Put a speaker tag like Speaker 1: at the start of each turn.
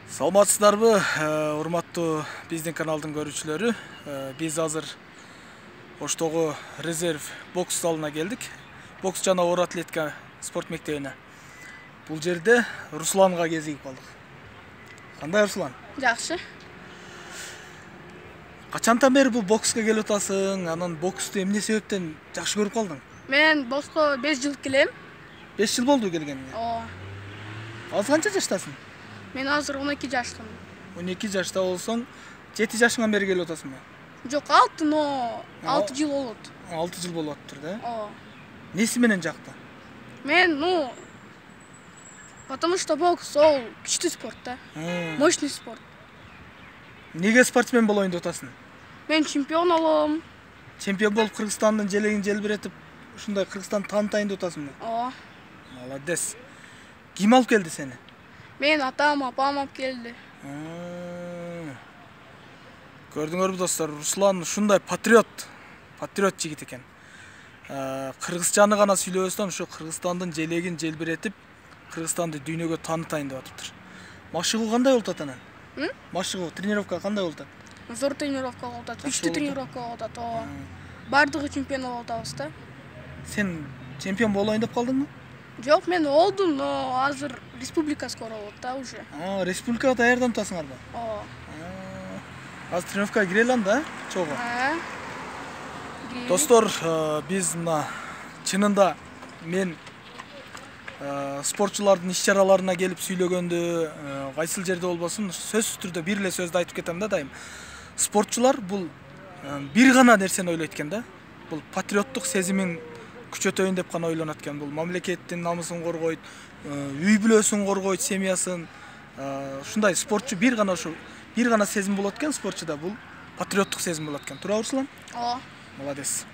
Speaker 1: Саламатсыздарбы, урматтуу биздин каналдын көрүүчүлөрү. Биз азыр Оштогу резерв бокс залына келдик. Бокс жана оор атлетика спорт мектебине. Бул жерде Русланга кезигип калдык. Кандай Руслан?
Speaker 2: Жакшы.
Speaker 1: Качантан бери бул бокска келип атасың? Анан боксту эмне себептен жакшы көрүп калдың?
Speaker 2: Мен бокска 5 жыл келем.
Speaker 1: 5 жыл болду келгенине. Азыр канча жаштасың?
Speaker 2: Мен азыр 12 жаштамын.
Speaker 1: 12 жашта болсоң, 7 жашыңан бери келип атасыңбы?
Speaker 2: Жок, 6, но 6 жыл болот.
Speaker 1: 6 жыл болуп атыптыр да? Неси менен жакты?
Speaker 2: Мен, потому что бокс ол күчтүү спорт да. Мощный спорт.
Speaker 1: Неге спортсмен болоюн деп атасың?
Speaker 2: Мен чемпион болом.
Speaker 1: Чемпион болуп Кыргызстандын желегин желбиретип, ушундай Кыргызстанды таанытайын деп атасыңбы? Молодец. Ким алып келди сени?
Speaker 2: Мен атам, апам алып келди.
Speaker 1: Көрдүңөрбү достор, Руслан ушундай патриот жигит экен. Кыргызчаны гана сүйлөбөстөн ушу Кыргызстандын желегин желбиретип, Кыргызстанды дүйнөгө таанытайын деп атыптыр. Машыгуу кандай болуп атат анан? Машыгуу, тренировка кандай болуп атат?
Speaker 2: Зор тренировка болуп атат, күчтүү тренировка болуп атат. Бардыгы чемпион болуп атабыз да.
Speaker 1: Сен чемпион болоюн деп калдыңбы?
Speaker 2: Жок, мен олдум, но азыр республика скоро болот да уже.
Speaker 1: Республикага даярданып атасыңарбы? Азыр тренировкага кире алам да, чогуу. Достор, биз мына чынында мен спортчулардын иш-чараларына келип сүйлөгөндө, кайсыл жерде болбосун, сөзсүз түрдө бир эле сөздү айтып кетем да дайым. Спортчулар бул бир гана нерсени ойлойт экен да. Бул патриоттук сезимин күчөтөйүн деп гана ойлонот экен. Бул мамлекеттин намысын коргойт, үй бүлөсүн коргойт, семьясын. Ушундай спортчу бир гана сезим болот экен спортчуда, бул патриоттук сезим болот экен. Туурабы Руслан?
Speaker 2: Ооба.
Speaker 1: Молодец.